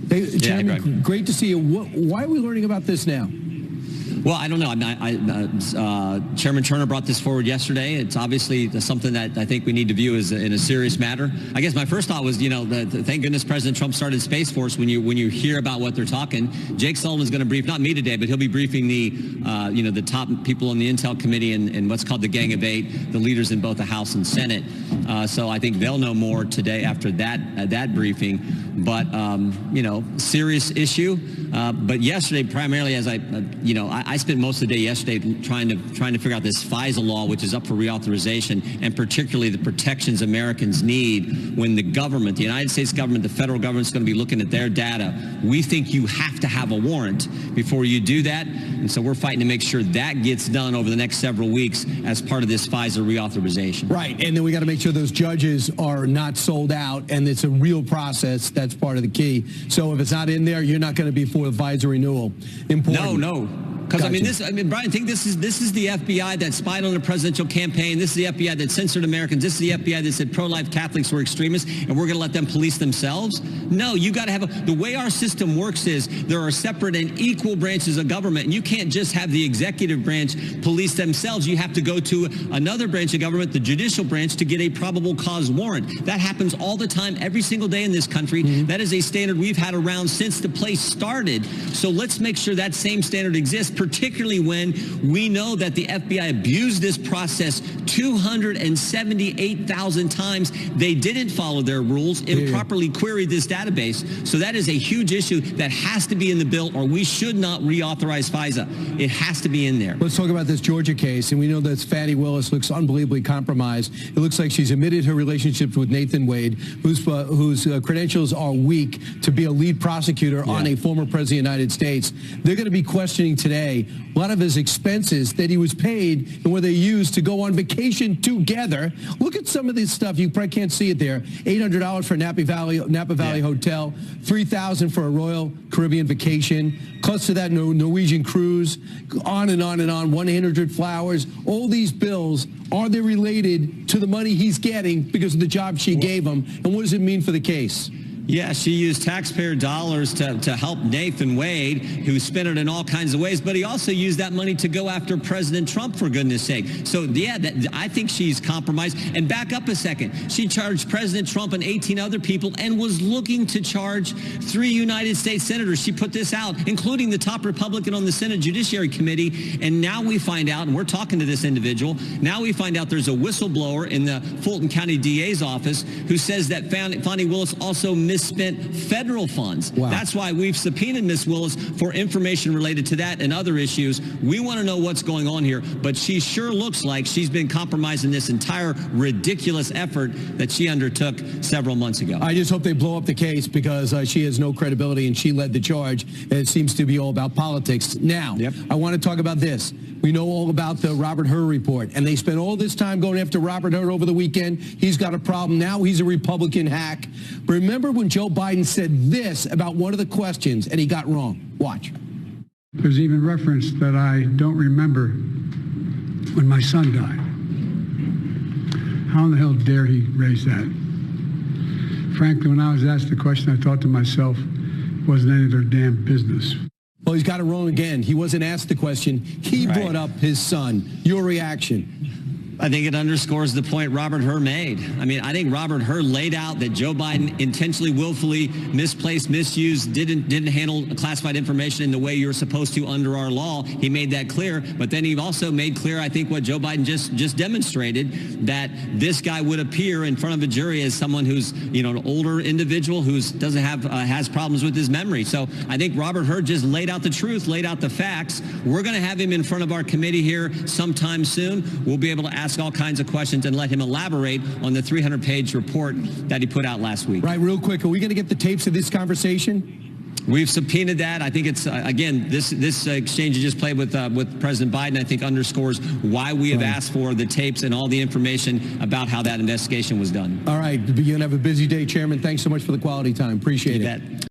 Hey, Chairman, great to see you. Why are we learning about this now? Well, I don't know. Chairman Turner brought this forward yesterday. It's obviously something that I think we need to view as in a serious matter. I guess my first thought was, thank goodness President Trump started Space Force. When you hear about what they're talking, Jake Sullivan's going to brief, not me today, but he'll be briefing the top people on the Intel Committee and what's called the Gang of Eight, the leaders in both the House and Senate. So I think they'll know more today after that briefing. But serious issue. But yesterday, primarily, as I spent most of the day yesterday trying to figure out this FISA law, which is up for reauthorization, and particularly the protections Americans need when the government, the United States government, the federal government is going to be looking at their data. We think you have to have a warrant before you do that. And so we're fighting to make sure that gets done over the next several weeks as part of this FISA reauthorization. Right. And then we got to make sure those judges are not sold out and it's a real process. That's part of the key. So if it's not in there, you're not going to be for the FISA renewal. Important. No. Because gotcha. Brian, think this is the FBI that spied on the presidential campaign. This is the FBI that censored Americans. This is the FBI that said pro-life Catholics were extremists, and we're going to let them police themselves. No, you got to have the way our system works is there are separate and equal branches of government, and you can't just have the executive branch police themselves. You have to go to another branch of government, the judicial branch, to get a probable cause warrant. That happens all the time, every single day in this country. Mm-hmm. That is a standard we've had around since the place started. So let's make sure that same standard exists, particularly when we know that the FBI abused this process 278,000 times. They didn't follow their rules, improperly queried this database. So that is a huge issue that has to be in the bill, or we should not reauthorize FISA. It has to be in there. Let's talk about this Georgia case, and we know that Fani Willis looks unbelievably compromised. It looks like she's admitted her relationships with Nathan Wade, whose credentials are weak to be a lead prosecutor on a former president of the United States. They're going to be questioning today a lot of his expenses that he was paid and where they used to go on vacation together. Look at some of this stuff. You probably can't see it there. $800 for Napa Valley Hotel, $3,000 for a Royal Caribbean vacation, plus to that Norwegian cruise, on and on and on, 100 flowers. All these bills, are they related to the money he's getting because of the job she gave him? And what does it mean for the case? Yeah, she used taxpayer dollars to help Nathan Wade, who spent it in all kinds of ways, but he also used that money to go after President Trump, for goodness sake. So, yeah, I think she's compromised. And back up a second. She charged President Trump and 18 other people and was looking to charge 3 United States senators. She put this out, including the top Republican on the Senate Judiciary Committee. And now we find out, and we're talking to this individual, now we find out there's a whistleblower in the Fulton County DA's office who says that Fani Willis also misspent federal funds. Wow. That's why we've subpoenaed Ms. Willis for information related to that and other issues. We want to know what's going on here, but she sure looks like she's been compromised in this entire ridiculous effort that she undertook several months ago. I just hope they blow up the case because she has no credibility and she led the charge, and it seems to be all about politics. Now, I want to talk about this. We know all about the Robert Hur report, and they spent all this time going after Robert Hur over the weekend. He's got a problem. Now he's a Republican hack. Remember when Joe Biden said this about one of the questions, and he got wrong? Watch. There's even reference that I don't remember when my son died. How in the hell dare he raise that? Frankly, when I was asked the question, I thought to myself, it wasn't any of their damn business. Well, he's got it wrong again. He wasn't asked the question. He brought up his son. Your reaction? I think it underscores the point Robert Hur made. I mean, I think Robert Hur laid out that Joe Biden intentionally, willfully misplaced, misused, didn't handle classified information in the way you're supposed to under our law. He made that clear. But then he also made clear, I think, what Joe Biden just demonstrated, that this guy would appear in front of a jury as someone who's, an older individual who doesn't have has problems with his memory. So I think Robert Hur just laid out the truth, laid out the facts. We're going to have him in front of our committee here sometime soon. We'll be able to ask all kinds of questions and let him elaborate on the 300-page report that he put out last week. Right, real quick, are we going to get the tapes of this conversation? We've subpoenaed that. I think it's, again, this exchange you just played with President Biden, I think underscores why we have asked for the tapes and all the information about how that investigation was done. All right, you're going to have a busy day, Chairman. Thanks so much for the quality time. Appreciate it.